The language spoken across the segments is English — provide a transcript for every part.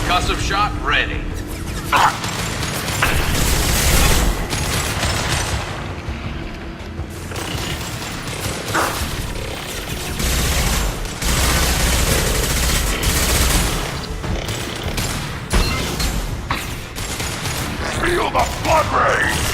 Concussive shot ready. Feel the blood rage!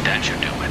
That should do it.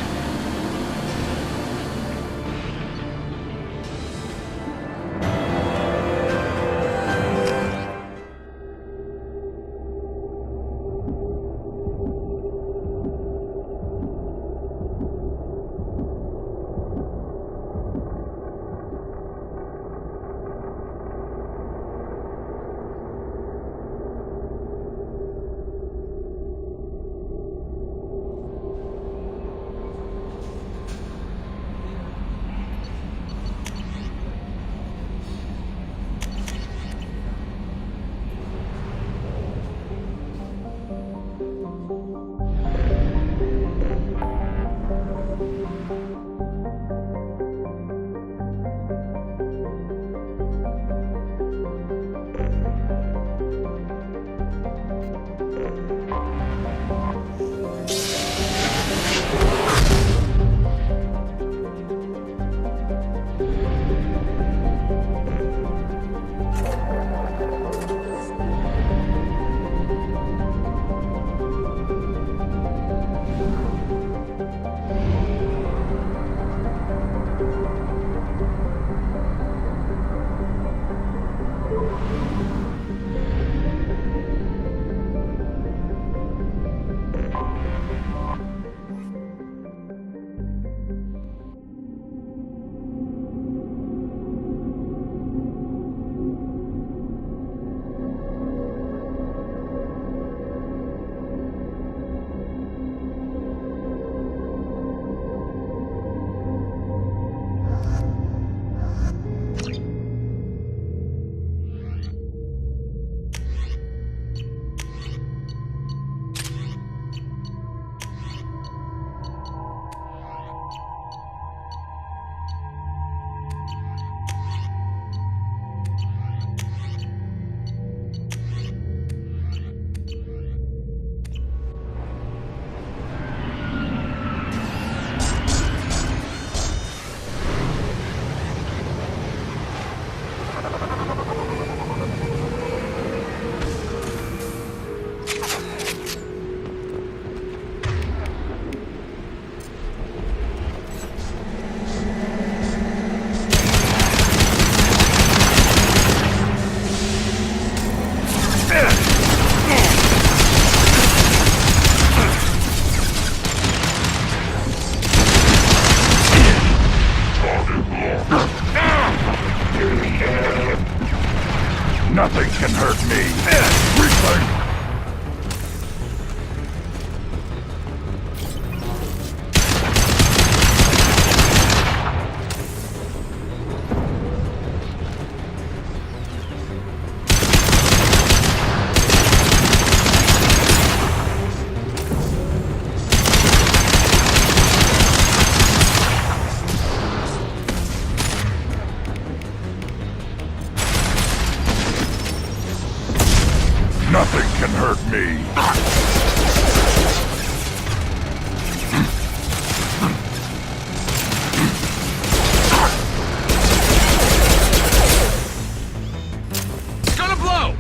It's gonna blow!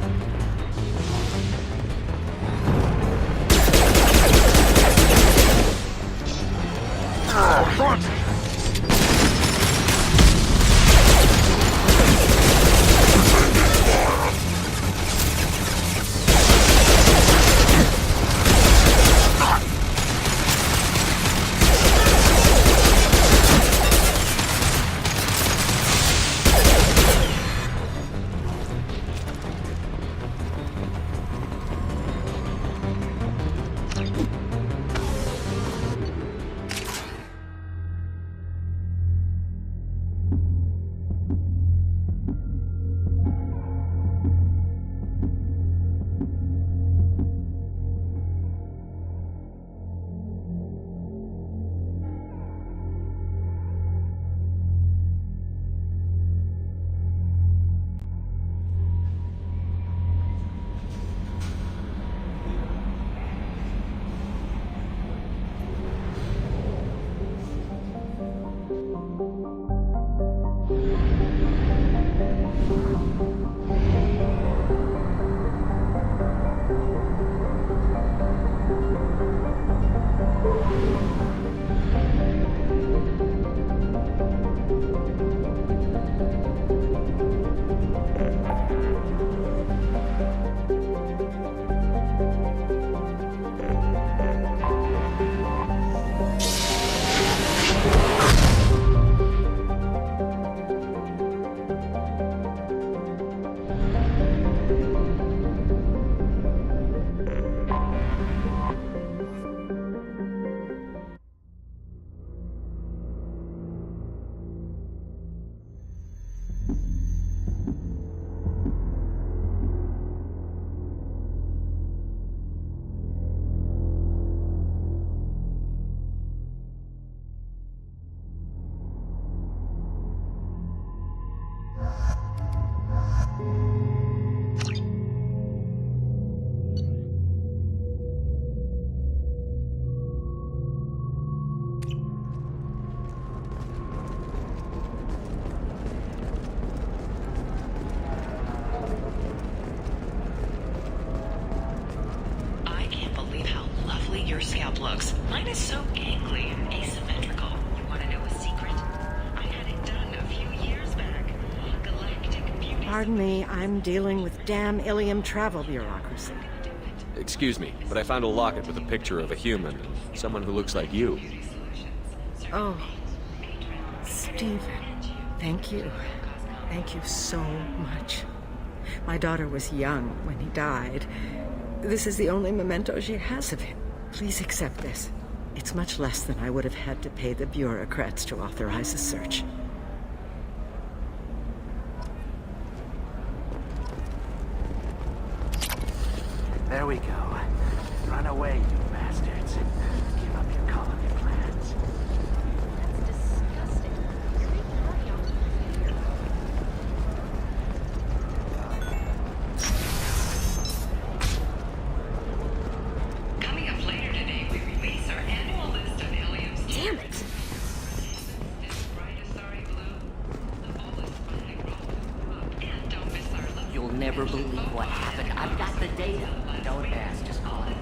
Front! Your scalp looks. Mine is so gangly and asymmetrical. You want to know a secret? I had it done a few years back. Galactic beauty. Pardon me, I'm dealing with damn Ilium travel bureaucracy. Excuse me, but I found a locket with a picture of a human. Someone who looks like you. Oh, Stephen, thank you. Thank you so much. My daughter was young when he died. This is the only memento she has of him. Please accept this. It's much less than I would have had to pay the bureaucrats to authorize a search. There we go. Run away, you bastards. Give up your colony plans. That's disgusting. Sweet party on here. Coming up later today, we release our annual list of aliens. Damn it! This brightest sorry blue. The boldest finally rolled. And don't miss our look. You'll never believe what happened. I've got the data. Don't ask, just call it.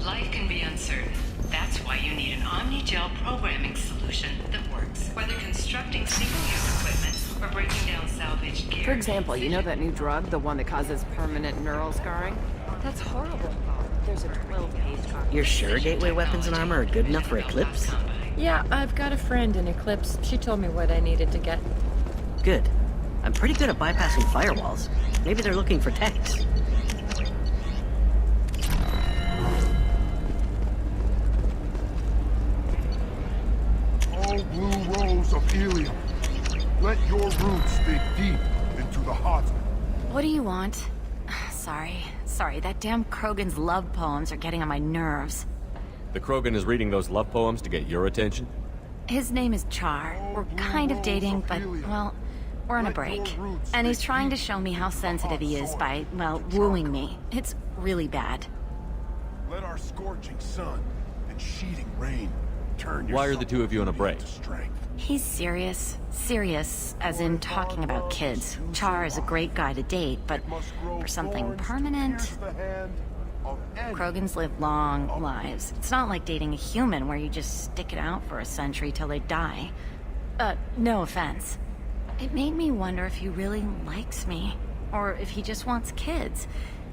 Life can be uncertain. That's why you need an Omni-Gel programming solution that works. Whether constructing single-use equipment or breaking down salvaged gear. For example, you know that new drug, the one that causes permanent neural scarring? That's horrible. There's a 12-page copy. You're sure gateway weapons and armor are good enough for Eclipse? Yeah, I've got a friend in Eclipse. She told me what I needed to get. Good. I'm pretty good at bypassing firewalls. Maybe they're looking for techs. Oh, blue rose of helium. Let your roots dig deep into the heart. What do you want? Sorry, that damn Krogan's love poems are getting on my nerves. The Krogan is reading those love poems to get your attention? His name is Char. We're kind of dating, but, well, We're on a Let break. your roots And he's dig trying to deep show me how into the sensitive he hot is soil by, well, of wooing Tajanka. me. It's really bad. Let our scorching sun and sheeting rain turn your Why are the two of you on a supple beauty break? into strength. He's serious. Serious, as in talking about kids. Char is a great guy to date, but It must grow for something thorns to permanent... pierce the hand of any. Krogans live long lives. It's not like dating a human where you just stick it out for a century till they die. No offense. It made me wonder if he really likes me, or if he just wants kids.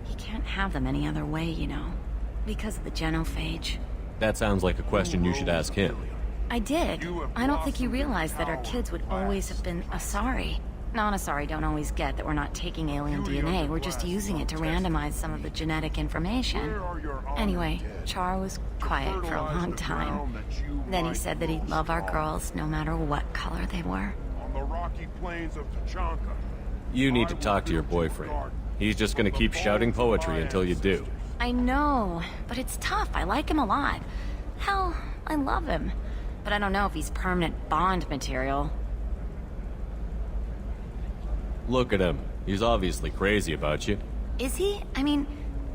He can't have them any other way, you know, because of the genophage. That sounds like a question you should ask him. I did. I don't think he realized that our kids would always have been Asari. Non-Asari don't always get that we're not taking alien DNA, we're just using it to randomize some of the genetic information. Anyway, Char was quiet for a long time. Then he said that he'd love our girls no matter what color they were. On the rocky plains of Tajanka. You need to talk to your boyfriend. He's just gonna keep shouting poetry until you do. I know, but it's tough. I like him a lot. Hell, I love him. But I don't know if he's permanent Bond material. Look at him. He's obviously crazy about you. Is he? I mean,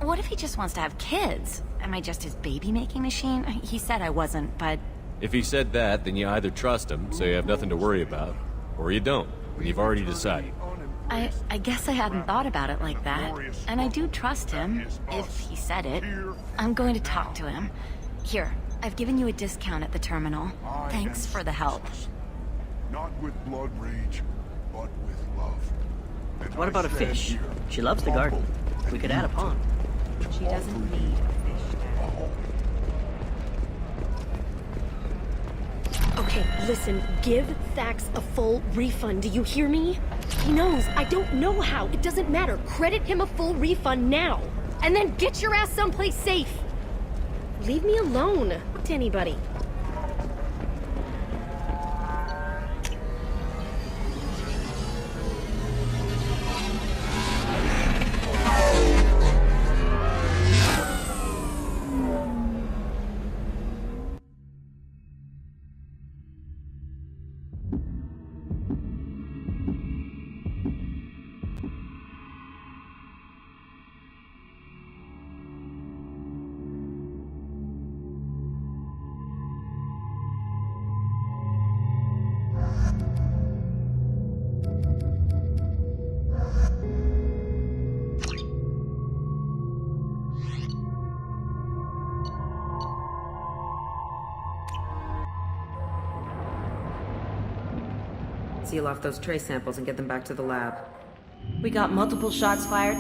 what if he just wants to have kids? Am I just his baby-making machine? He said I wasn't, but... If he said that, then you either trust him, so you have nothing to worry about, or you don't, and you've already decided. I guess I hadn't thought about it like that. And I do trust him, if he said it. I'm going to talk to him. Here, I've given you a discount at the terminal. Thanks for the help. Not with blood rage, but with love. And What I about a stand fish? here, She loves the garden. humble We could and add a pond. She doesn't need a fish tank. Okay, listen, give Thax a full refund, do you hear me? He knows, I don't know how, it doesn't matter. Credit him a full refund now. And then get your ass someplace safe. Leave me alone. Talk to anybody. Seal off those trace samples and get them back to the lab. We got multiple shots fired.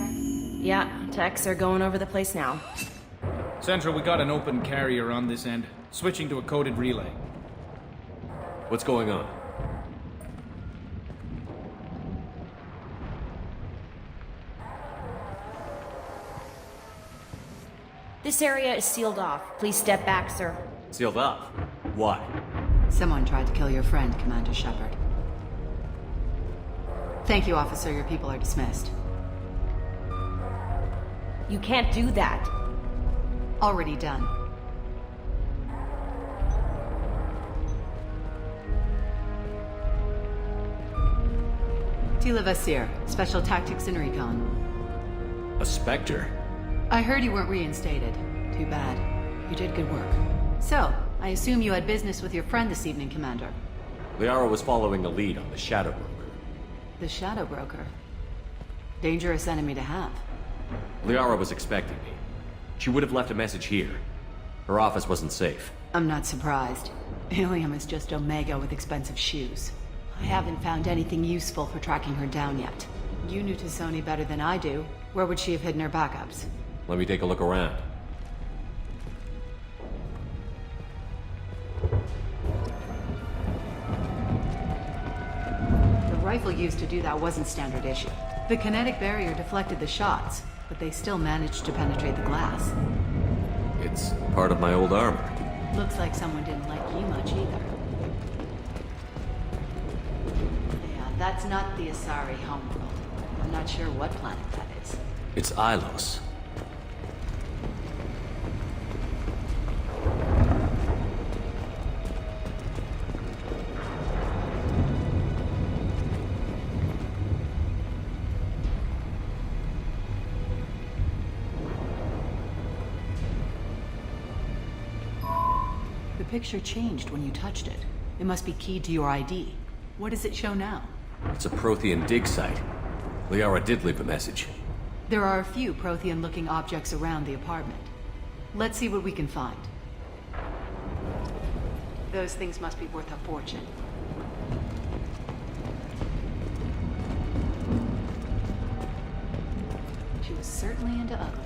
Yeah, techs are going over the place now. Central, we got an open carrier on this end. Switching to a coded relay. What's going on? This area is sealed off. Please step back, sir. Sealed off? Why? Someone tried to kill your friend, Commander Shepard. Thank you, officer. Your people are dismissed. You can't do that. Already done. Tila Vasir, Special Tactics and Recon. A Spectre? I heard you weren't reinstated. Too bad. You did good work. So, I assume you had business with your friend this evening, Commander. Liara was following a lead on the Shadow Broker. The Shadow Broker. Dangerous enemy to have. Liara was expecting me. She would have left a message here. Her office wasn't safe. I'm not surprised. Ilium is just Omega with expensive shoes. I haven't found anything useful for tracking her down yet. You knew Tassoni better than I do. Where would she have hidden her backups? Let me take a look around. The rifle used to do that wasn't standard issue. The kinetic barrier deflected the shots, but they still managed to penetrate the glass. It's part of my old armor. Looks like someone didn't like you much either. Yeah, that's not the Asari homeworld. I'm not sure what planet that is. It's Ilos. picture changed when you touched it. It must be keyed to your ID. What does it show now? It's a Prothean dig site. Liara did leave a message. There are a few Prothean-looking objects around the apartment. Let's see what we can find. Those things must be worth a fortune. She was certainly into ugly.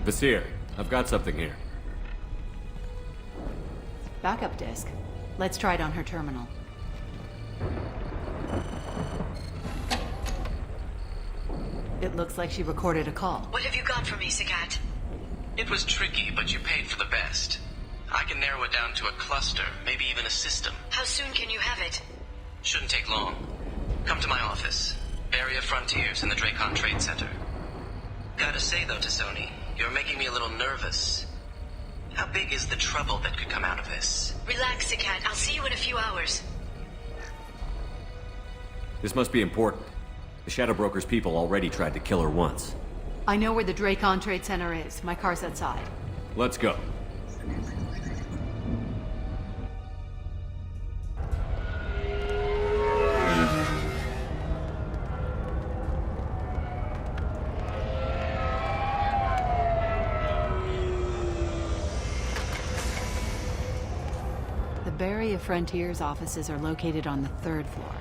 Vasir, I've got something here. Backup disk. Let's try it on her terminal. It looks like she recorded a call. What have you got for me, Sagat? It was tricky, but you paid for the best. I can narrow it down to a cluster, maybe even a system. How soon can you have it? Shouldn't take long. Come to my office. Barrier Frontiers in the Dracon Trade Center. Gotta say though, T'Soni, you're making me a little nervous. How big is the trouble that could come out of this? Relax, Sagat. I'll see you in a few hours. This must be important. The Shadow Broker's people already tried to kill her once. I know where the Dracon Trade Center is. My car's outside. Let's go. The Barrier Frontiers offices are located on the 3rd floor.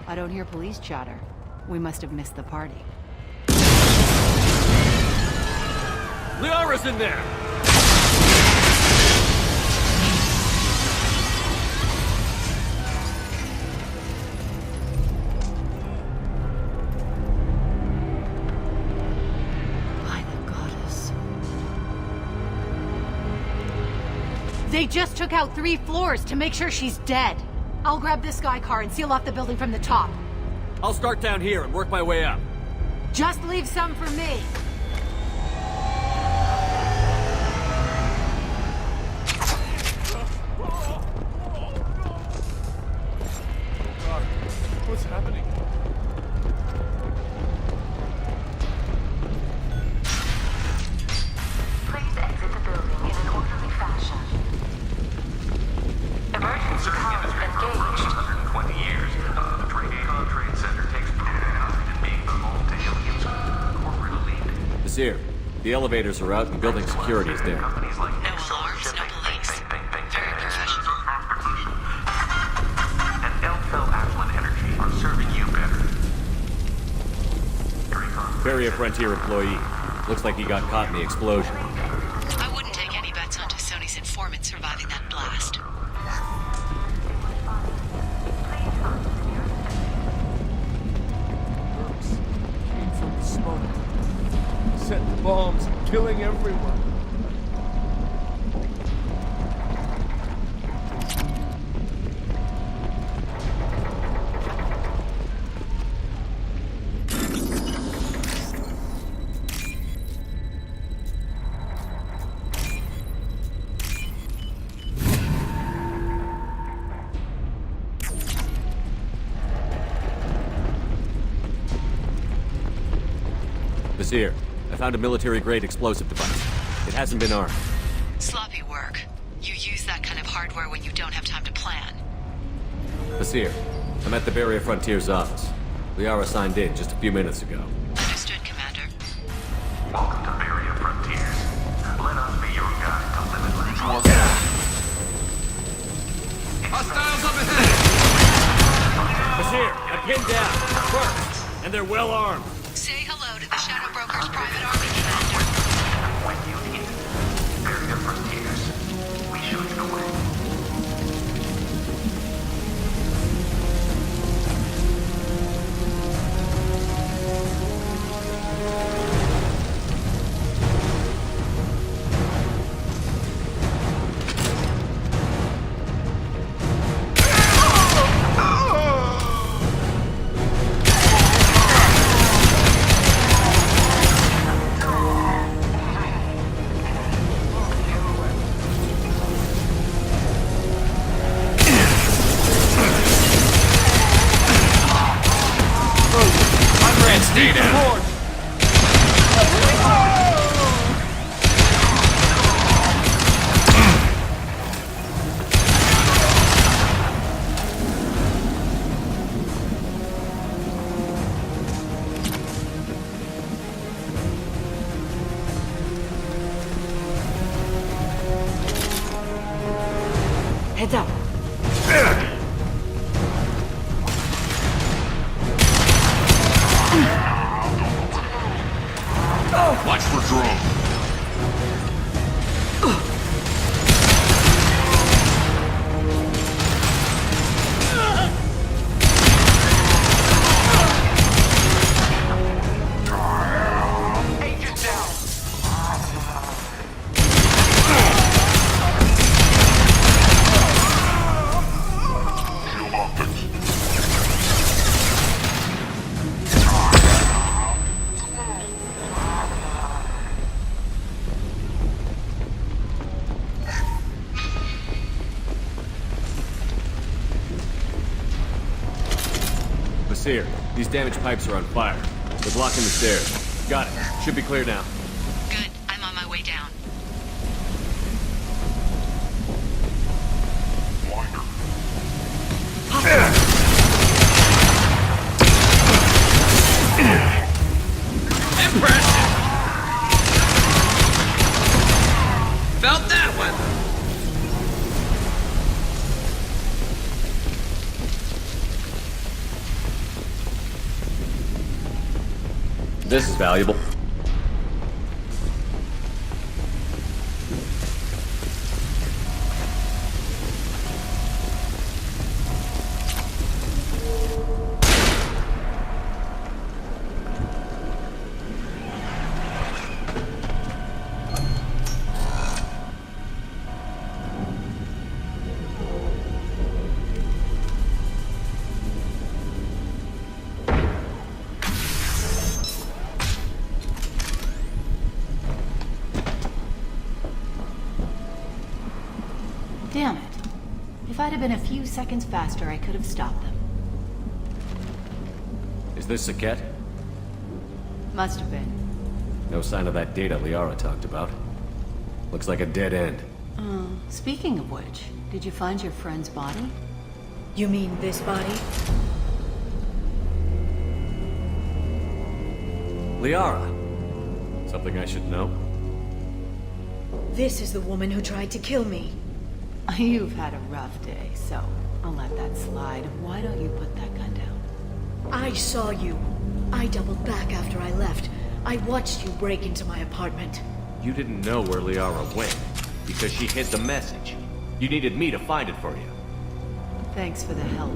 I don't hear police chatter. We must have missed the party. Liara's in there! By the goddess. They just took out 3 floors to make sure she's dead. I'll grab this Sky car and seal off the building from the top. I'll start down here and work my way up. Just leave some for me. God, what's happening? Please exit the building in an orderly fashion. Emergency power engaged. 120 years. The Dracon Trade Center takes pride in being the home to aliens' corporate elite. Vasir, the elevators are out and building security is there. Companies like No alarms, no police. Very professional. and Elfell Ashland Energy are serving you better. Barrier Frontier employee. Looks like he got caught in the explosion. I wouldn't take any bets on T'Soni's informant surviving that blast. Burps came from the smoke. Setting bombs, killing everyone. Vasir, I found a military-grade explosive device. It hasn't been armed. Sloppy work. You use that kind of hardware when you don't have time to plan. Vasir, I'm at the Barrier Frontiers office. Liara signed in just a few minutes ago. Understood, Commander. Welcome to Barrier Frontiers. Let us be your guide to limitless. Hostiles up ahead! Vasir, I'm pinned down. First, and they're well armed. Say hello to the Shadow Broker's private army, Commander. When you need it, Barrier Frontiers, we show you the way. Stay down. Watch for drone. Seer, these damaged pipes are on fire. They're blocking the stairs. Got it. Should be clear now. Good. I'm on my way down. Impressive! Felt that one! This is valuable. Damn it. If I'd have been a few seconds faster, I could have stopped them. Is this Saket? Must have been. No sign of that data Liara talked about. Looks like a dead end. Speaking of which, did you find your friend's body? You mean this body? Liara! Something I should know? This is the woman who tried to kill me. You've had a rough day, so I'll let that slide. Why don't you put that gun down? I saw you. I doubled back after I left. I watched you break into my apartment. You didn't know where Liara went, because she hid the message. You needed me to find it for you. Thanks for the help.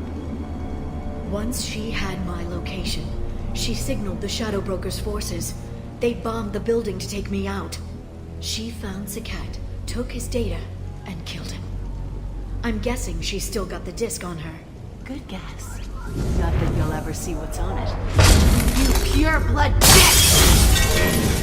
Once she had my location, she signaled the Shadow Broker's forces. They bombed the building to take me out. She found Saket, took his data, and killed him. I'm guessing she's still got the disc on her. Good guess. Not that you'll ever see what's on it. You pure blood bitch!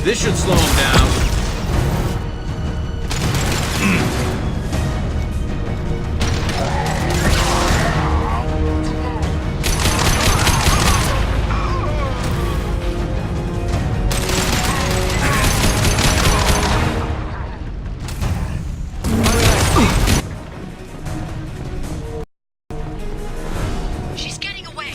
This should slow him down. She's getting away.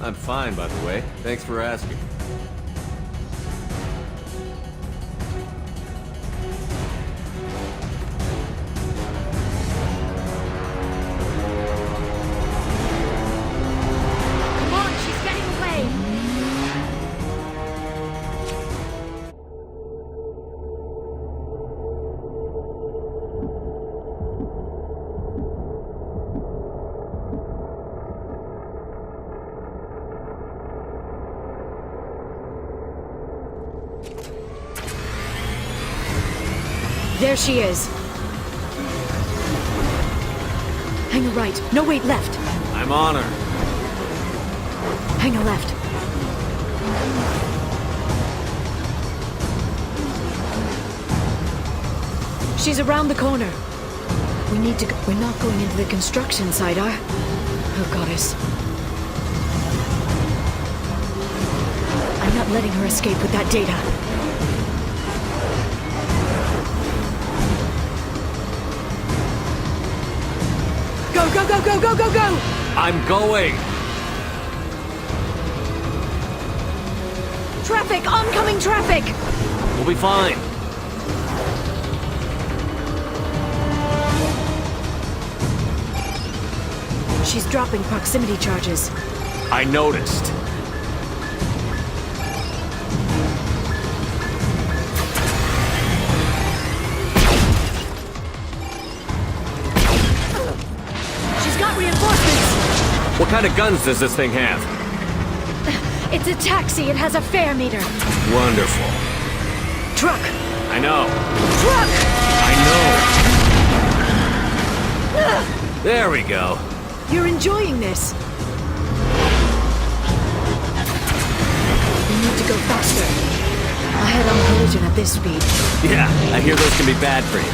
I'm fine, by the way. Thanks for asking. Come on, she's getting away! There she is. Hang a right. No, wait, left. I'm on her. Hang a left. She's around the corner. We need to go. We're not going into the construction site, are? Oh, goddess. I'm not letting her escape with that data. Go, go, go, go, go, go, go! I'm going! Traffic! Oncoming traffic! We'll be fine. She's dropping proximity charges. I noticed. She's got reinforcements! What kind of guns does this thing have? It's a taxi. It has a fare meter. Wonderful. Truck! I know. Truck! I know. There we go. You're enjoying this. We need to go faster. A head-on collision at this speed. Yeah, I hear those can be bad for you.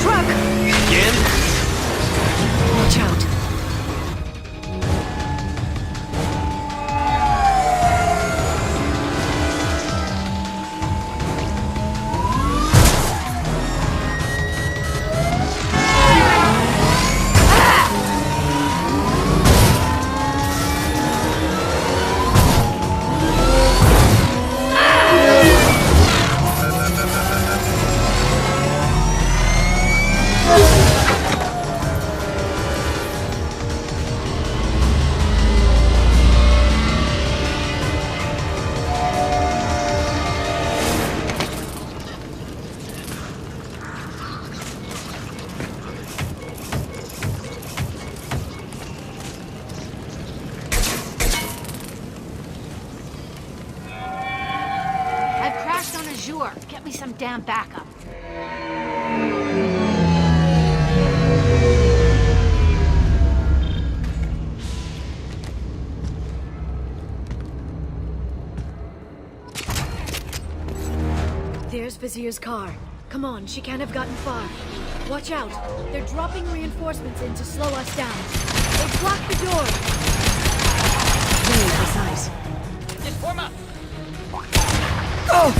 Truck! Again? Watch out. Get me some damn backup. There's Vizier's car. Come on, she can't have gotten far. Watch out. They're dropping reinforcements in to slow us down. They blocked the door. Very precise. Inform up. Oh!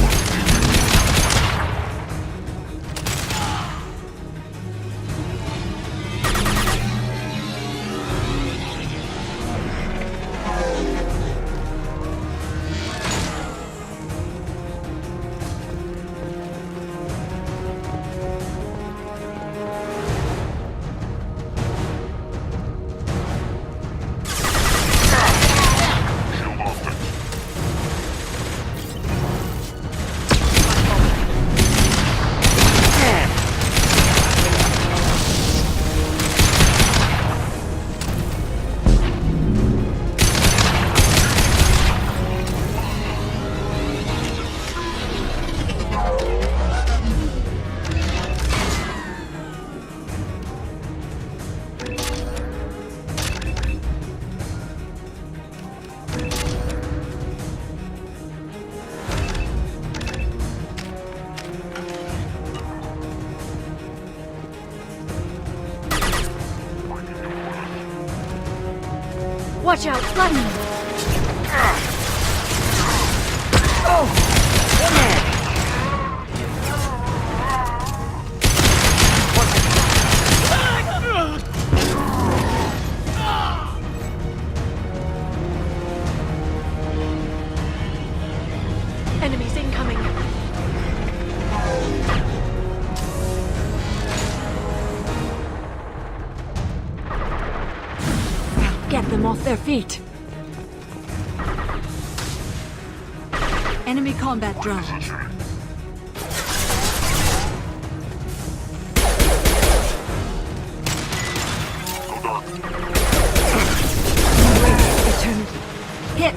Watch out, lightning! Oh! them off their feet. Enemy combat drone. Eternity. Hit!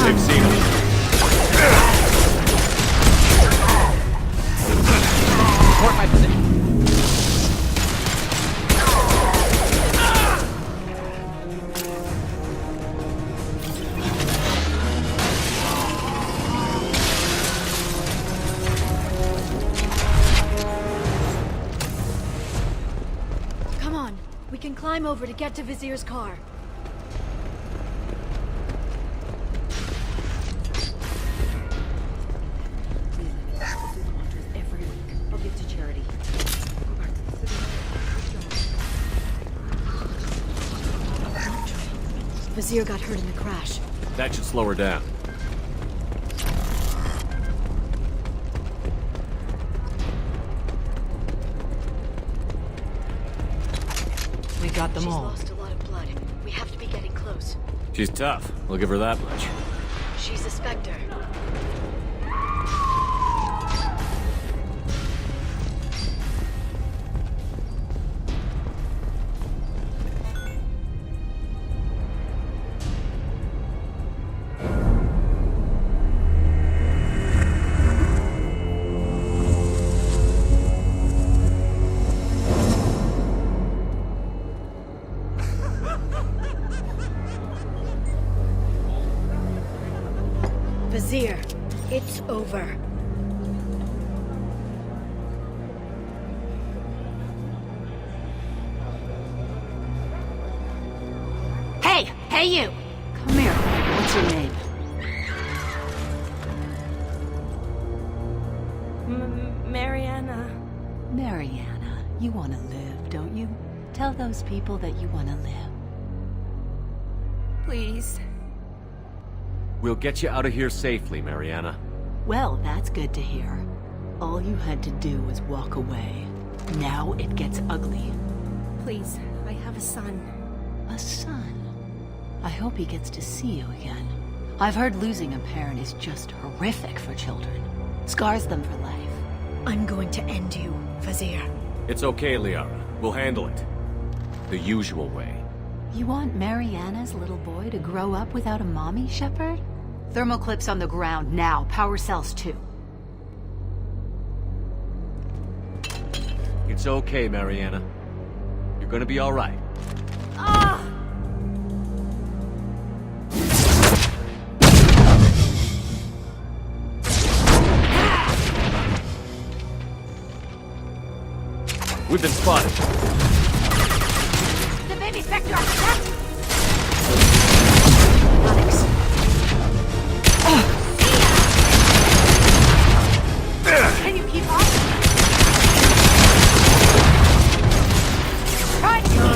They've seen him. Report my position. Come on. We can climb over to get to Vizier's car. Every week. I'll give to charity. Go back to the city. Vizier got hurt in the crash. That should slow her down. We got them She's all. lost a lot of blood. We have to be getting close. She's tough. We'll give her that much. She's a Spectre. Vizier, it's over. Hey! Hey, you! Come here. What's your name? Mariana. Mariana. You want to live, don't you? Tell those people that you want to live. Please. We'll get you out of here safely, Mariana. Well, that's good to hear. All you had to do was walk away. Now it gets ugly. Please. I have a son. A son? I hope he gets to see you again. I've heard losing a parent is just horrific for children. Scars them for life. I'm going to end you, Vizier. It's okay, Liara. We'll handle it. The usual way. You want Mariana's little boy to grow up without a mommy, Shepard? Thermal clips on the ground now. Power cells too. It's okay, Mariana. You're gonna be all right. We've been spotted. The baby Spectre are set! Can you keep up? Try to keep up!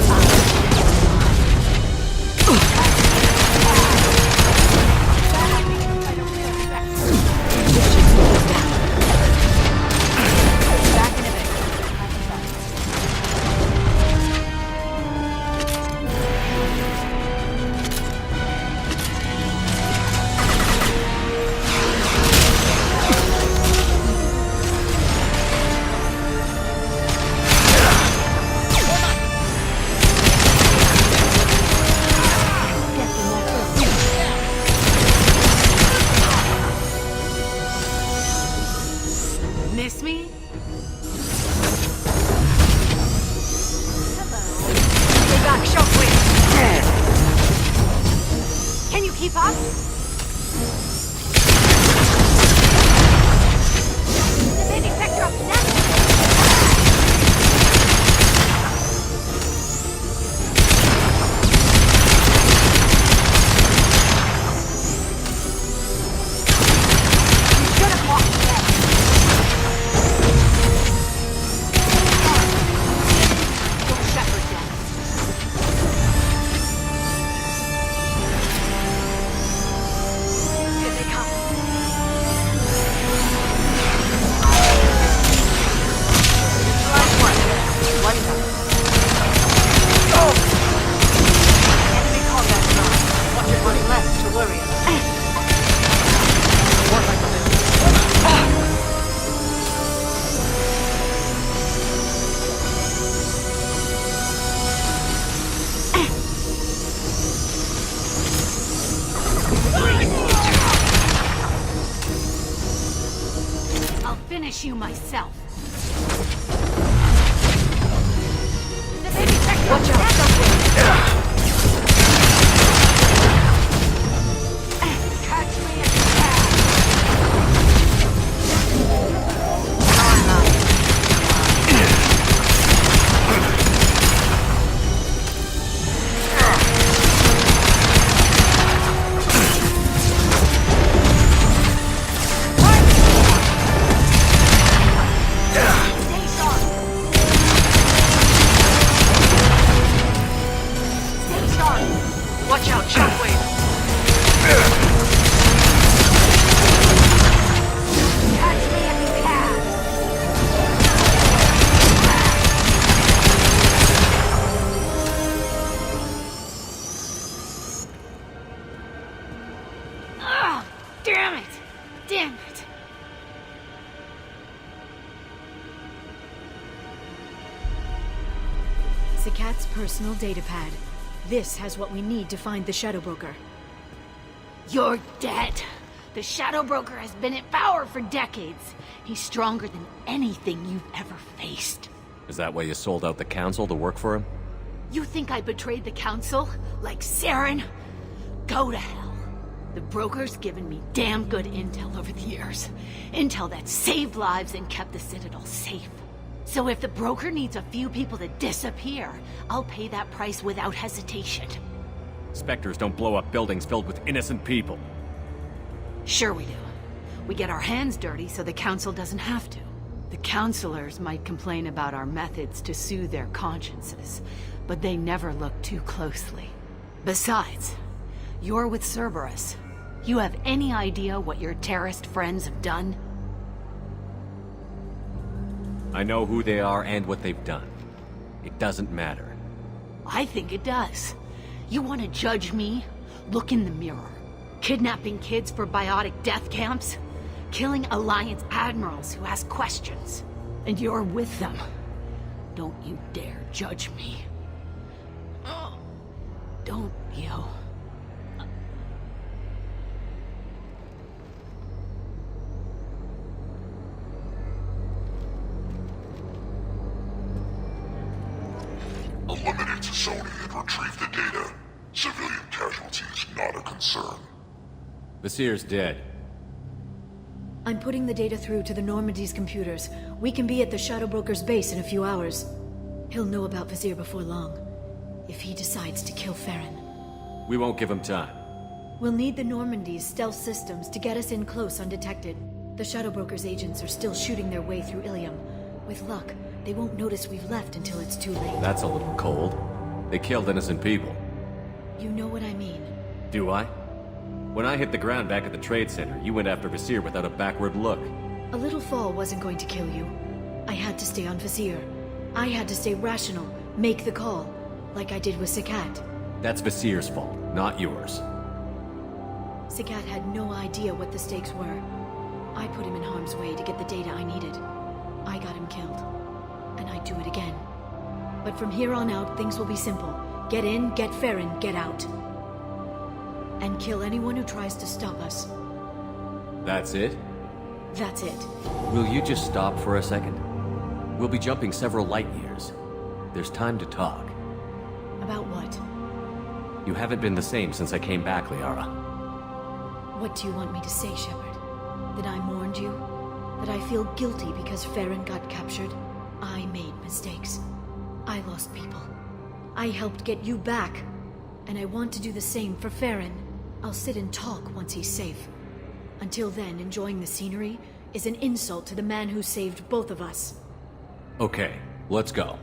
Back in a bit. Miss me? Stay back, shockwave! Can you keep up? The baby Spectre up set! finish you myself. Watch out! Catch me if you can. Watch out, shockwave! Catch me if you can. Ah, damn it! Damn it! Sakat's personal datapad. This has what we need to find the Shadow Broker. You're dead. The Shadow Broker has been in power for decades. He's stronger than anything you've ever faced. Is that why you sold out the Council to work for him? You think I betrayed the Council? Like Saren? Go to hell. The Broker's given me damn good intel over the years. Intel that saved lives and kept the Citadel safe. So if the Broker needs a few people to disappear, I'll pay that price without hesitation. Spectres don't blow up buildings filled with innocent people. Sure we do. We get our hands dirty so the Council doesn't have to. The Councilors might complain about our methods to soothe their consciences, but they never look too closely. Besides, you're with Cerberus. You have any idea what your terrorist friends have done? I know who they are and what they've done. It doesn't matter. I think it does. You want to judge me? Look in the mirror. Kidnapping kids for biotic death camps? Killing Alliance admirals who ask questions. And you're with them. Don't you dare judge me. Don't you? Eliminate Sony and retrieve the data. Civilian casualties not a concern. Vasir's dead. I'm putting the data through to the Normandy's computers. We can be at the Shadow Broker's base in a few hours. He'll know about Vasir before long. If he decides to kill Farron. We won't give him time. We'll need the Normandy's stealth systems to get us in close undetected. The Shadow Broker's agents are still shooting their way through Ilium. With luck, they won't notice we've left until it's too late. That's a little cold. They killed innocent people. You know what I mean. Do I? When I hit the ground back at the trade center, you went after Vasir without a backward look. A little fall wasn't going to kill you. I had to stay on Vasir. I had to stay rational, make the call, like I did with Sakat. That's Vasir's fault, not yours. Sakat had no idea what the stakes were. I put him in harm's way to get the data I needed. I got him killed. And I'd do it again. But from here on out, things will be simple. Get in, get Farron, get out. And kill anyone who tries to stop us. That's it? That's it. Will you just stop for a second? We'll be jumping several light years. There's time to talk. About what? You haven't been the same since I came back, Liara. What do you want me to say, Shepard? That I mourned you? That I feel guilty because Farron got captured? I made mistakes. I lost people. I helped get you back. And I want to do the same for Farron. I'll sit and talk once he's safe. Until then, enjoying the scenery is an insult to the man who saved both of us. Okay, let's go.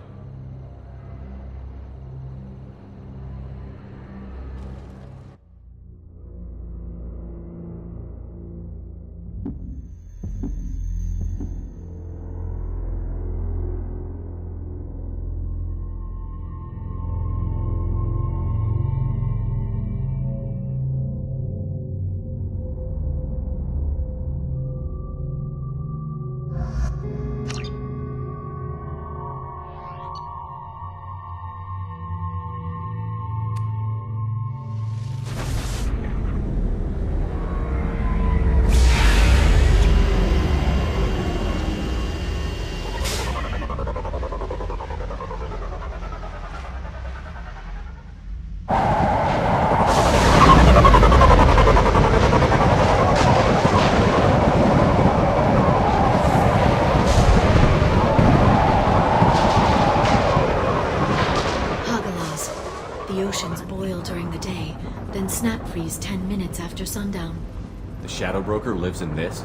shadow broker lives in this?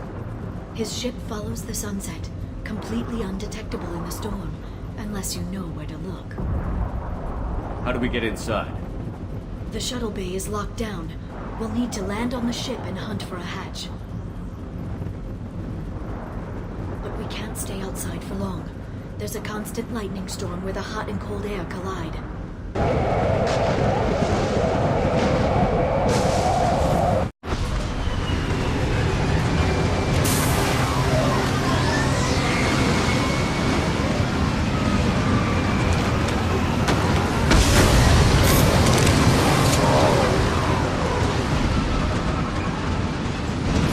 His ship follows the sunset, completely undetectable in the storm, unless you know where to look. How do we get inside? The shuttle bay is locked down. We'll need to land on the ship and hunt for a hatch. But we can't stay outside for long. There's a constant lightning storm where the hot and cold air collide.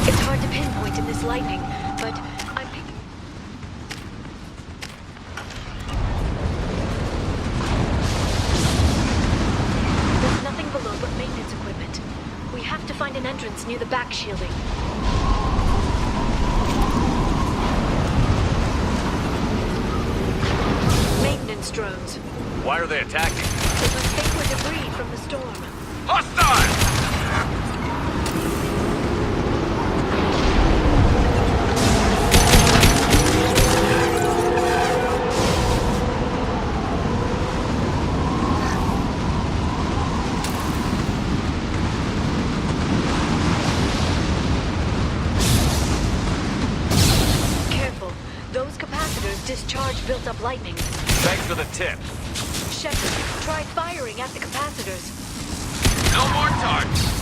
It's hard to pinpoint in this lightning, but I'm picking... There's nothing below but maintenance equipment. We have to find an entrance near the back shielding. Maintenance drones. Why are they attacking? It must think we're debris from the storm. Hostile! Careful. Those capacitors discharge built-up lightning. Thanks for the tip. Shepard, try firing at the capacitors. No more targets.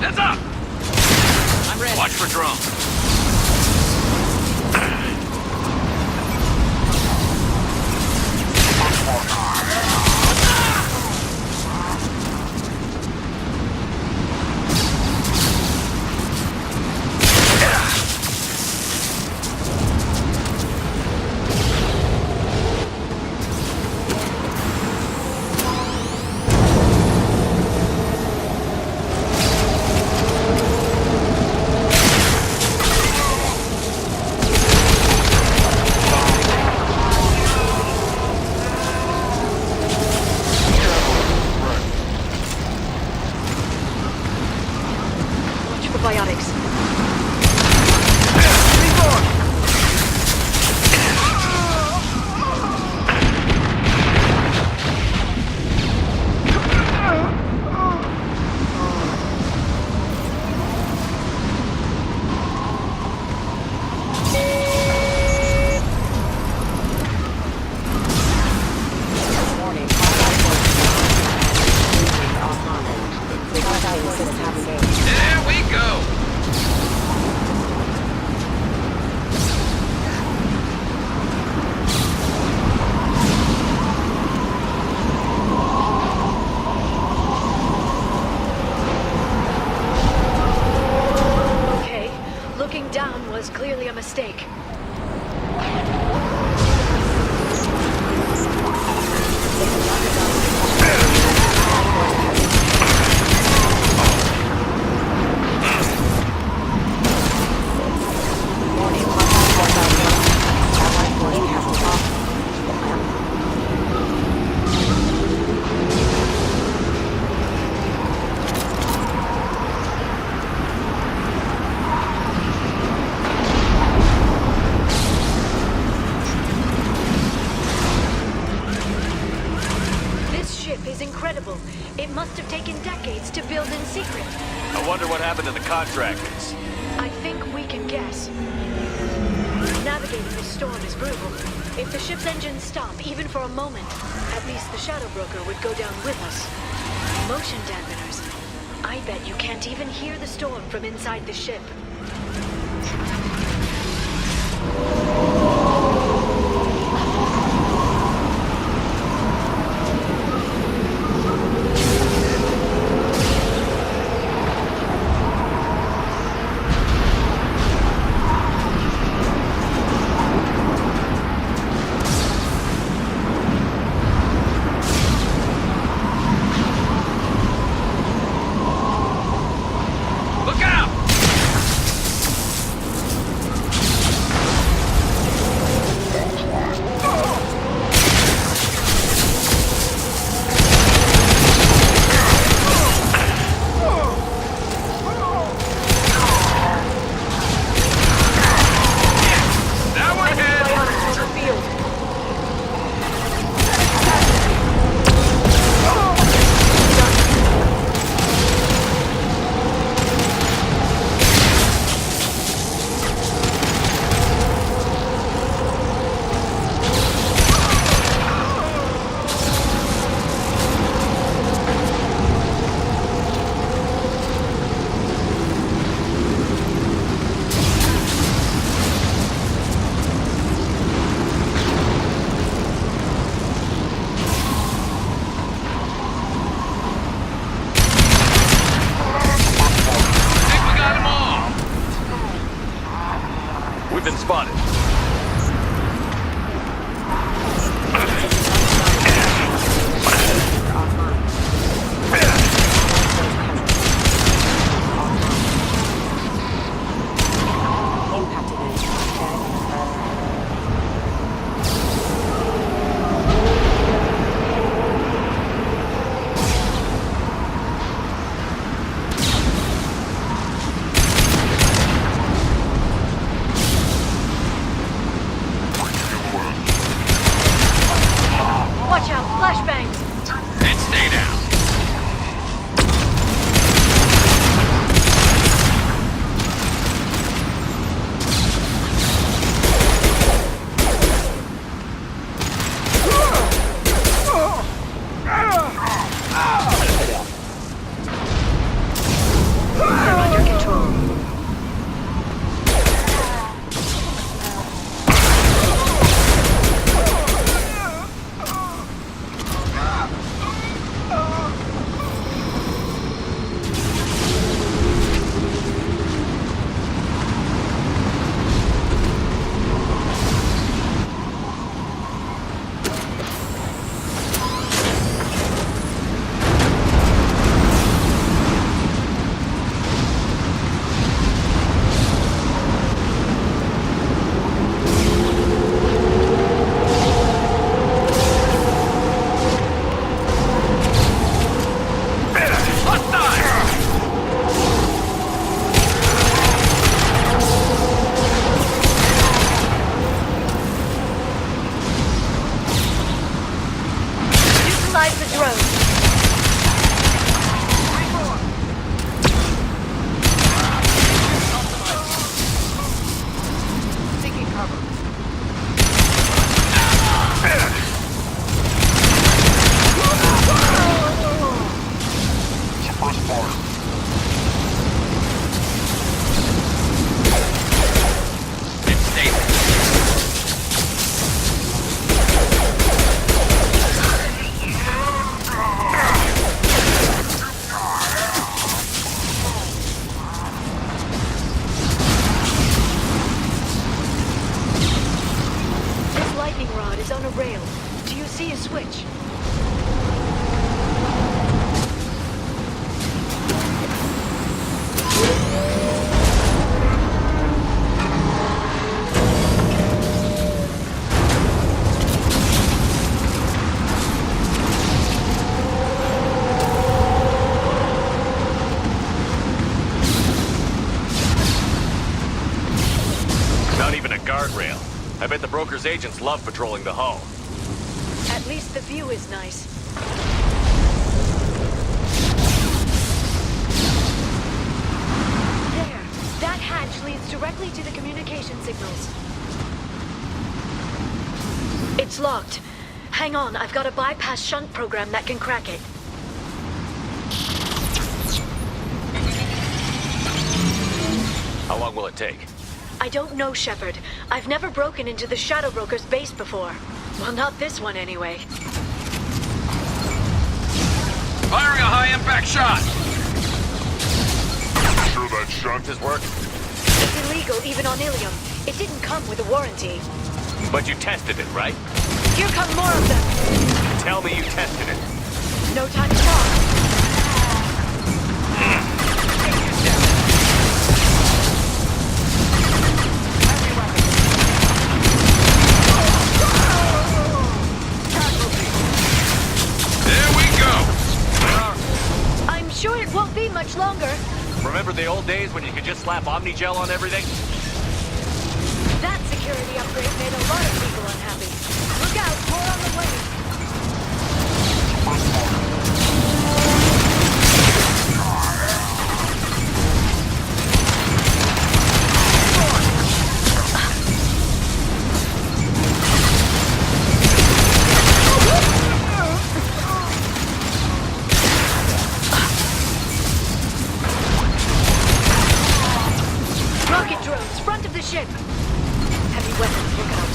Heads up! I'm ready. Watch for drones. Watch for biotics. There we go. Okay, looking down was clearly a mistake. This ship is incredible. It must have taken decades to build in secret. I wonder what happened to the contractors. I think we can guess. Navigating this storm is brutal. If the ship's engines stop, even for a moment, at least the Shadow Broker would go down with us. Motion dampeners. I bet you can't even hear the storm from inside the ship. spotted. Watch out, flashbangs! And stay down. They're under control. Utilize the drone. Taking cover. And stay there. This lightning rod is on a rail. Do you see a switch? Not even a guardrail. I bet the broker's agents love patrolling the hull. At least the view is nice. There. That hatch leads directly to the communication signals. It's locked. Hang on, I've got a bypass shunt program that can crack it. How long will it take? I don't know, Shepard. I've never broken into the Shadow Broker's base before. Well, not this one anyway. Firing a high-impact shot. Sure that shunt is working? It's illegal even on Ilium. It didn't come with a warranty. But you tested it, right? Here come more of them. Tell me you tested it. No time to talk. There we go. I'm sure it won't be much longer. Remember the old days when you could just slap Omnigel on everything? That security upgrade made a lot of people unhappy. Look out, more on the way. Rocket drones, front of the ship. Heavy weapons, look out.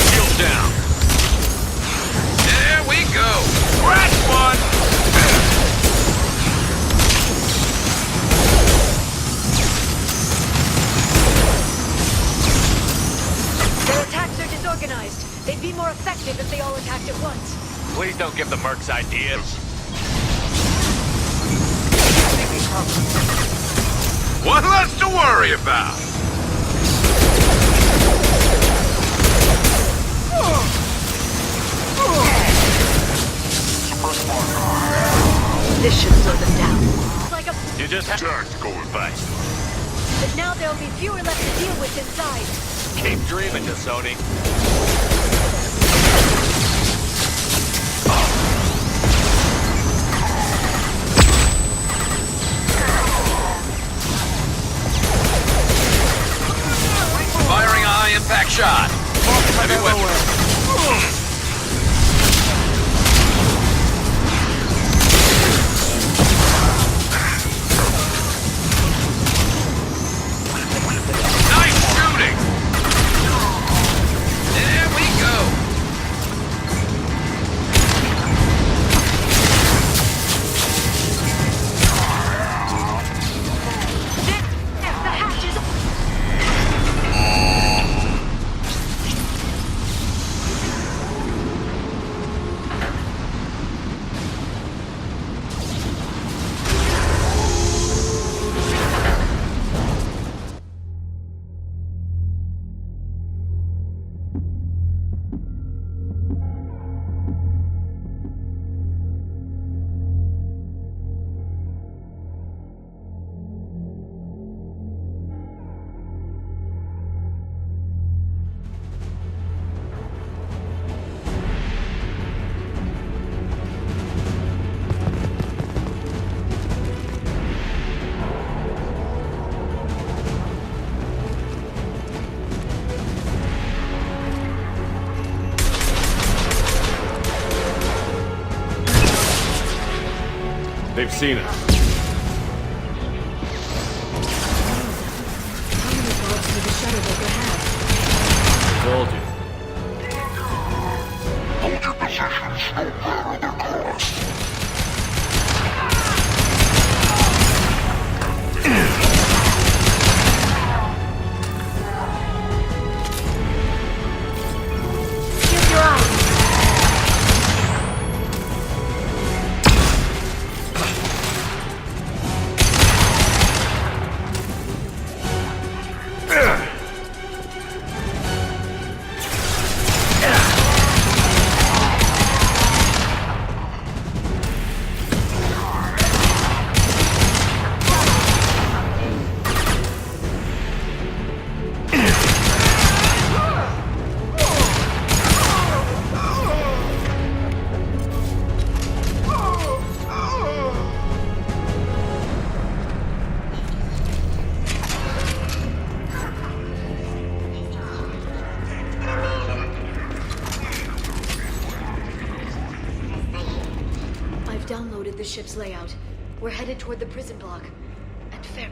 Shield down. There we go. Crash one. They'd be more effective if they all attacked at once. Please don't give the mercs ideas. What less to worry about? This should slow them down. Like a... You just have tactical advice. But now there'll be fewer left to deal with inside. Keep dreaming, Sony. Firing a high-impact shot. Heavy weapon. Nice shooting! There we go. The hatches... They've seen us. How many bullets did the Shadow Broker have? Told you. Hold your positions, no matter the cost. Shield your eyes. Downloaded the ship's layout. We're headed toward the prison block. And fair...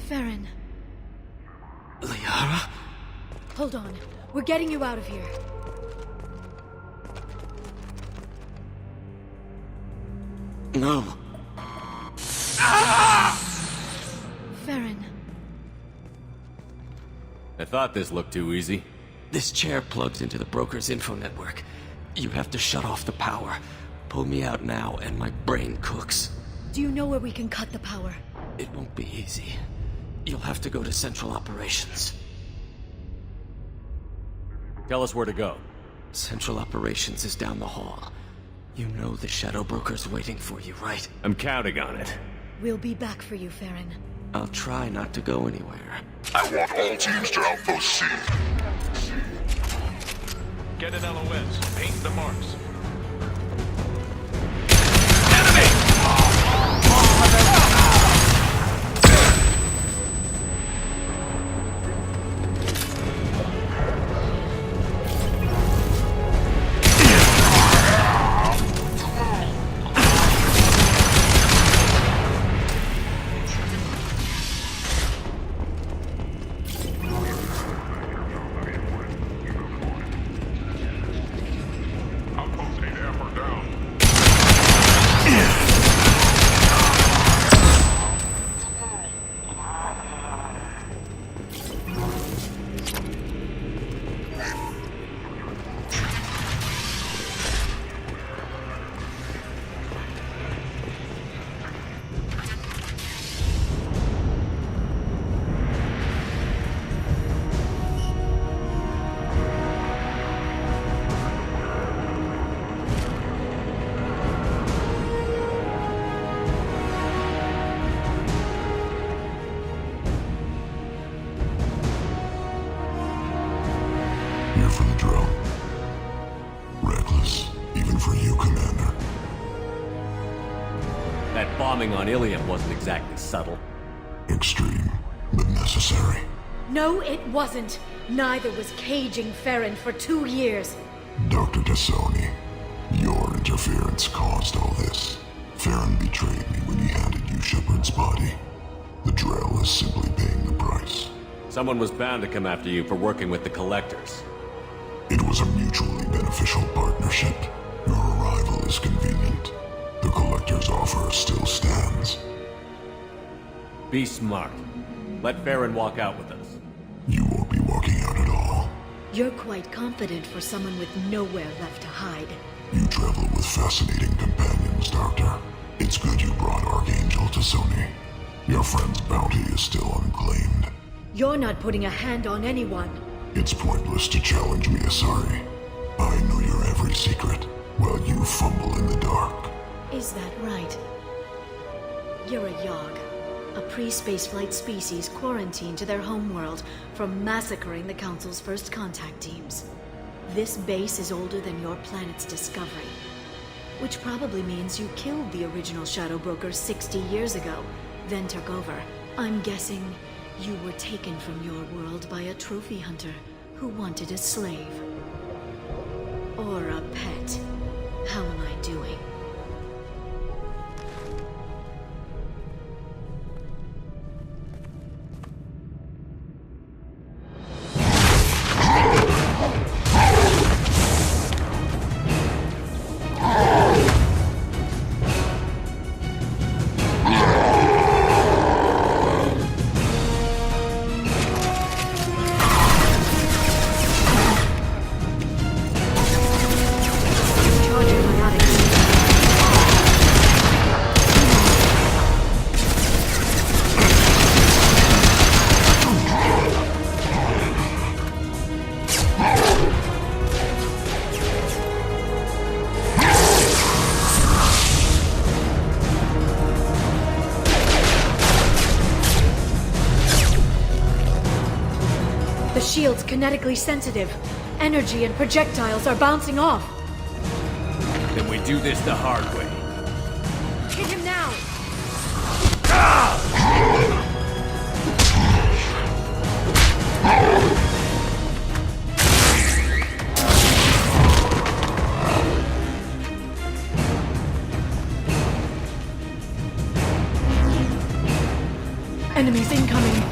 Farron. Liara? Hold on. We're getting you out of here. No. Farron. I thought this looked too easy. This chair plugs into the broker's info network. You have to shut off the power. Pull me out now and my brain cooks. Do you know where we can cut the power? It won't be easy. You'll have to go to Central Operations. Tell us where to go. Central Operations is down the hall. You know the Shadow Broker's waiting for you, right? I'm counting on it. We'll be back for you, Farron. I'll try not to go anywhere. I want all teams to Outpost C. Get an LOS. Paint the marks. Here for the drill. Reckless, even for you, Commander. That bombing on Ilium wasn't exactly subtle. Extreme, but necessary. No, it wasn't. Neither was caging Farron for 2 years. Dr. Tassoni, your interference caused all this. Farron betrayed me when he handed you Shepard's body. The Drell is simply paying the price. Someone was bound to come after you for working with the Collectors. It was a mutually beneficial partnership. Your arrival is convenient. The Collector's offer still stands. Be smart. Let Farron walk out with us. You won't be walking out at all. You're quite confident for someone with nowhere left to hide. You travel with fascinating companions, Doctor. It's good you brought Archangel Tassoni. Your friend's bounty is still unclaimed. You're not putting a hand on anyone. It's pointless to challenge me, Asari. I know your every secret, while you fumble in the dark. Is that right? You're a Yogg, a pre-spaceflight species quarantined to their homeworld from massacring the Council's first contact teams. This base is older than your planet's discovery, which probably means you killed the original Shadow Broker 60 years ago, then took over. I'm guessing you were taken from your world by a trophy hunter who wanted a slave. Or a pet. How am I doing? The shield's kinetically sensitive. Energy and projectiles are bouncing off. Then we do this the hard way. Hit him now! Enemies incoming!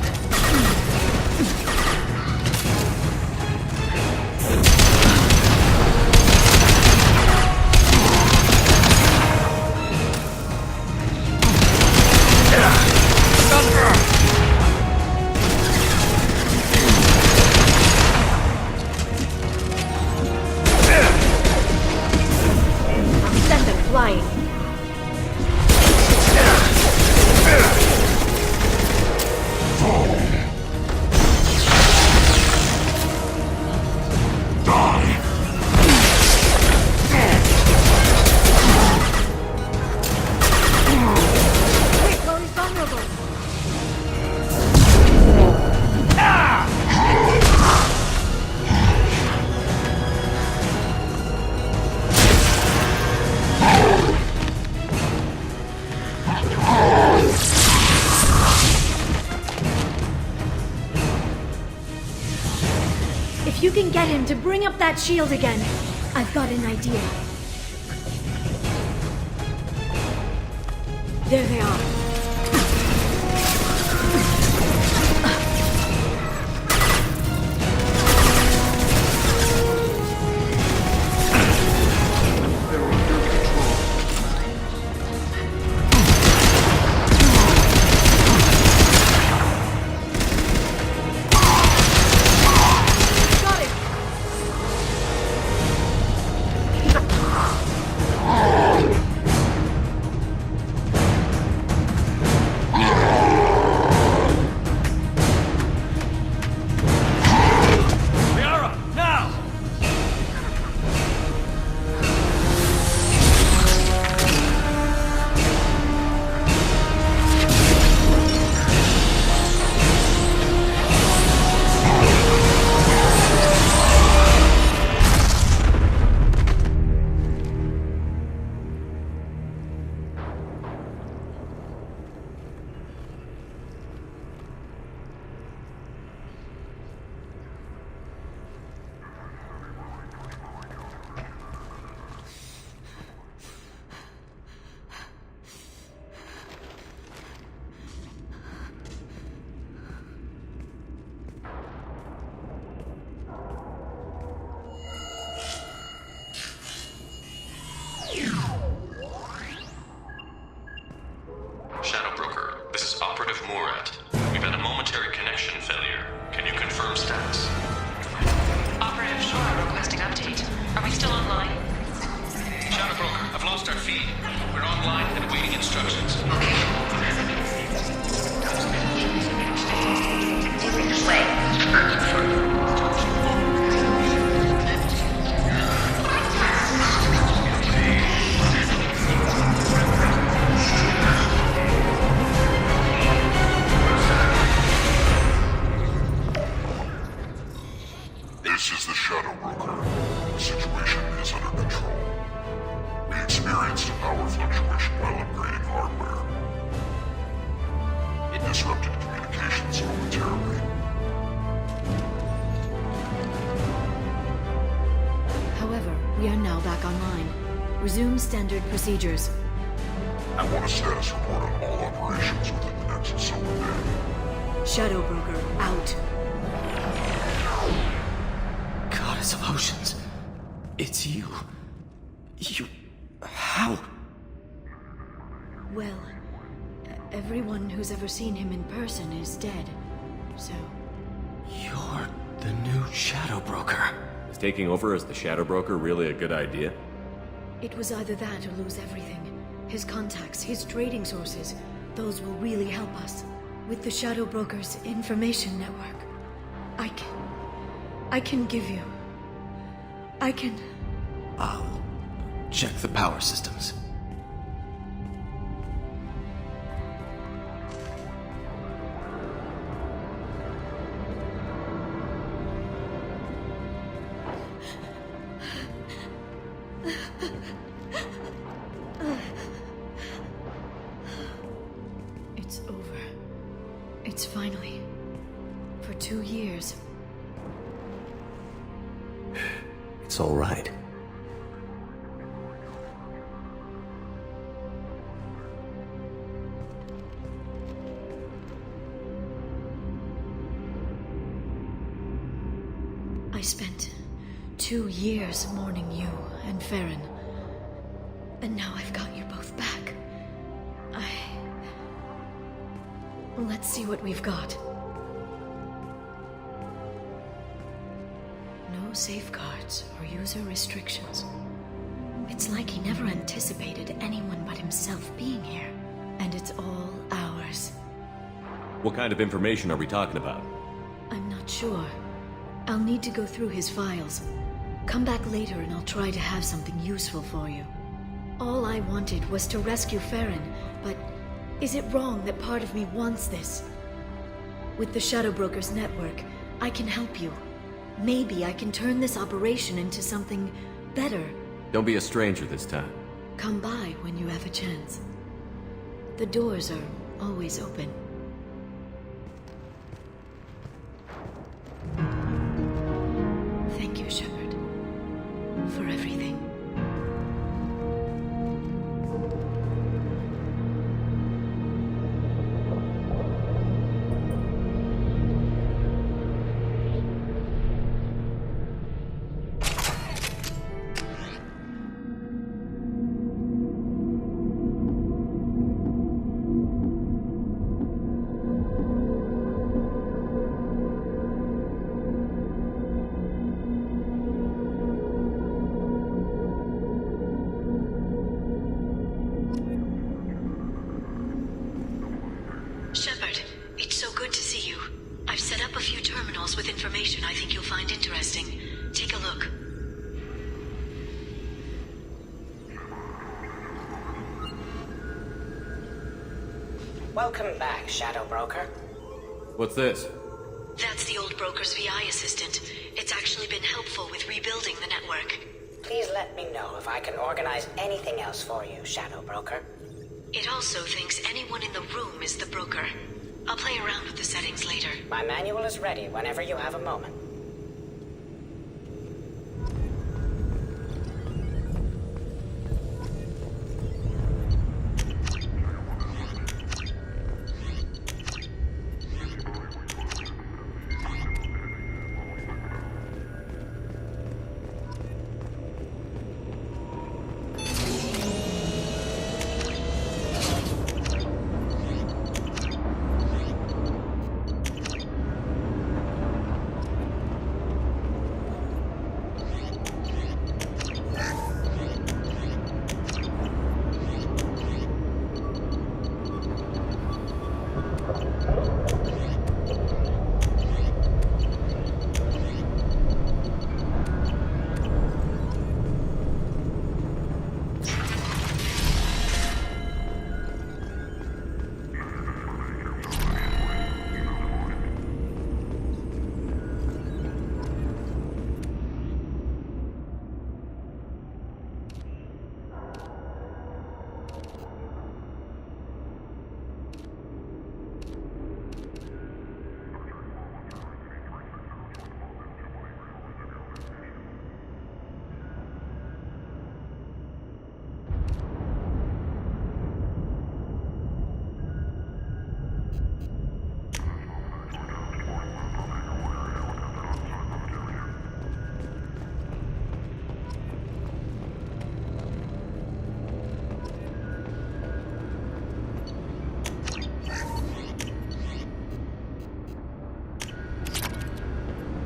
Send them flying! Forward! If you can get him to bring up that shield again, I've got an idea. There they are. Shadow Broker, this is Operative Murat. We've had a momentary connection failure. Can you confirm status? Operative Shore requesting update. Are we still online? Shadow Broker, I've lost our feed. We're online and awaiting instructions. This is the Shadow Broker. The situation is under control. We experienced a power fluctuation while upgrading hardware. It disrupted communications momentarily. However, we are now back online. Resume standard procedures. I want a status report on all operations within the next solar day. Shadow Broker, out. Goddess of Oceans. It's you. You... how? Well, everyone who's ever seen him in person is dead. So... You're the new Shadow Broker. Is taking over as the Shadow Broker really a good idea? it was either that or lose everything. His contacts, his trading sources, those will really help us. With the Shadow Broker's information network, I can give you... I'll check the power systems. It's over. It's finally... For 2 years. It's all right. I spent 2 years mourning you and Farron. And now I've got you both back. Let's see what we've got. No safeguards or user restrictions. It's like he never anticipated anyone but himself being here. And it's all ours. What kind of information are we talking about? I'm not sure. I'll need to go through his files. Come back later and I'll try to have something useful for you. All I wanted was to rescue Farron, but is it wrong that part of me wants this? With the Shadow Broker's network, I can help you. Maybe I can turn this operation into something better. Don't be a stranger this time. Come by when you have a chance. The doors are always open. I've set up a few terminals with information I think you'll find interesting. Take a look. Welcome back, Shadow Broker. What's this? That's the old broker's VI assistant. It's actually been helpful with rebuilding the network. Please let me know if I can organize anything else for you, Shadow Broker. It also thinks anyone in the room is the broker. I'll play around with the settings later. My manual is ready whenever you have a moment.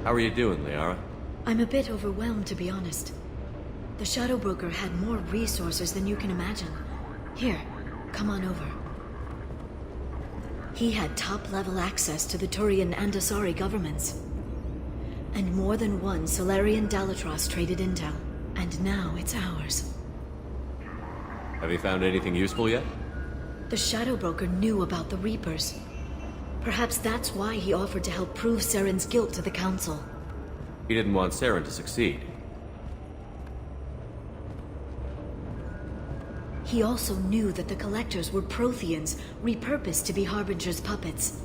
How are you doing, Liara? I'm a bit overwhelmed, to be honest. The Shadow Broker had more resources than you can imagine. Here, come on over. He had top-level access to the Turian and Asari governments. And more than one Solarian Dalatros traded intel. And now it's ours. Have you found anything useful yet? The Shadow Broker knew about the Reapers. Perhaps that's why he offered to help prove Saren's guilt to the Council. He didn't want Saren to succeed. He also knew that the Collectors were Protheans, repurposed to be Harbinger's puppets.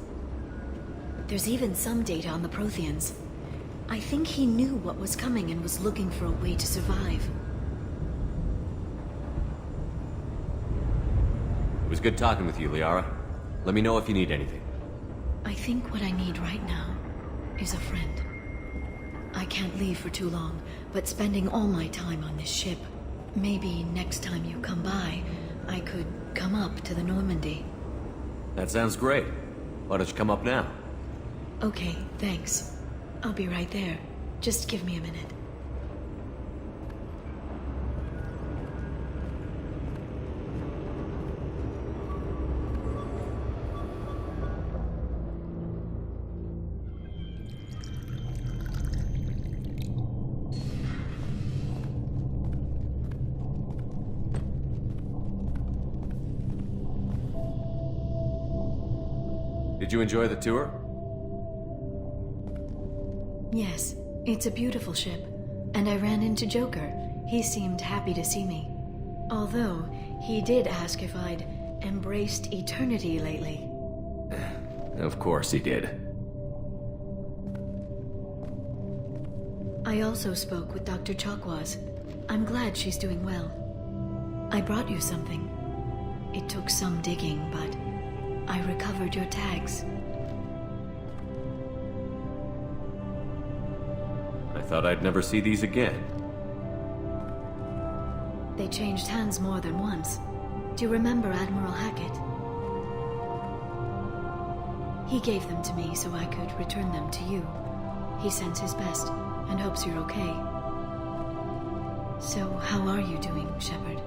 There's even some data on the Protheans. I think he knew what was coming and was looking for a way to survive. It was good talking with you, Liara. Let me know if you need anything. I think what I need right now is a friend. I can't leave for too long, but spending all my time on this ship. Maybe next time you come by, I could come up to the Normandy. That sounds great. Why don't you come up now? Okay, thanks. I'll be right there. Just give me a minute. Did you enjoy the tour? Yes, it's a beautiful ship. And I ran into Joker. He seemed happy to see me. Although, he did ask if I'd embraced eternity lately. Of course he did. I also spoke with Dr. Chakwas. I'm glad she's doing well. I brought you something. It took some digging, but I recovered your tags. I thought I'd never see these again. They changed hands more than once. Do you remember Admiral Hackett? He gave them to me so I could return them to you. He sends his best and hopes you're okay. So, how are you doing, Shepard?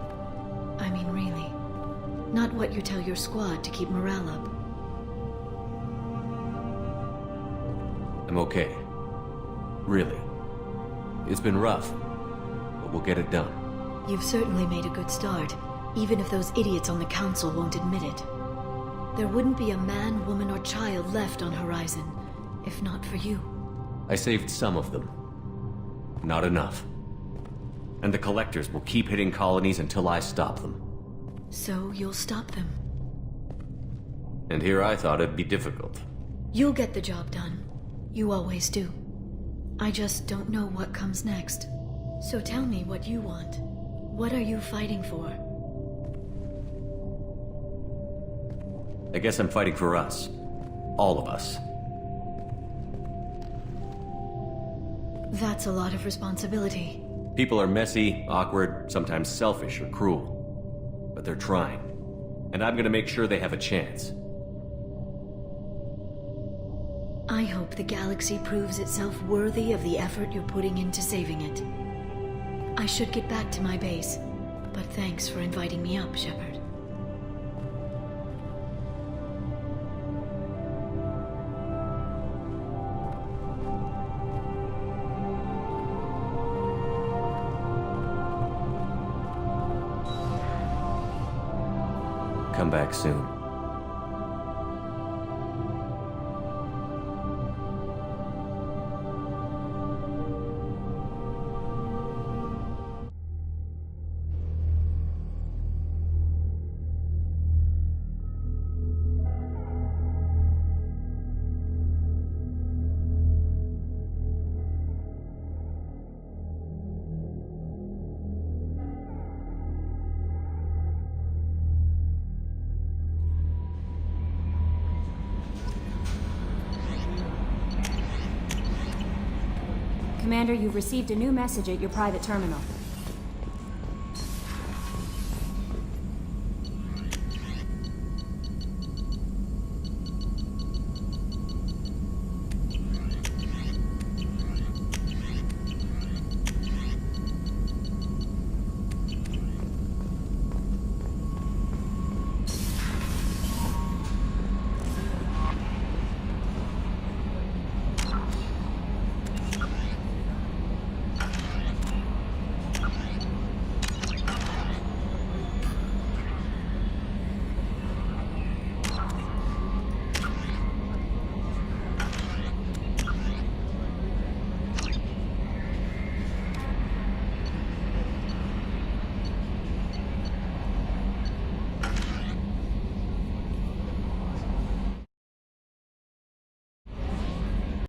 I mean, really. Not what you tell your squad to keep morale up. I'm okay. Really. It's been rough, but we'll get it done. You've certainly made a good start, even if those idiots on the council won't admit it. There wouldn't be a man, woman, or child left on Horizon, if not for you. I saved some of them. Not enough. And the Collectors will keep hitting colonies until I stop them. So you'll stop them. And here I thought it'd be difficult. You'll get the job done. You always do. I just don't know what comes next. So tell me what you want. What are you fighting for? I guess I'm fighting for us. All of us. That's a lot of responsibility. People are messy, awkward, sometimes selfish or cruel. But they're trying. And I'm gonna make sure they have a chance. I hope the galaxy proves itself worthy of the effort you're putting into saving it. I should get back to my base, but thanks for inviting me up, Shepard. Come back soon. Commander, you've received a new message at your private terminal.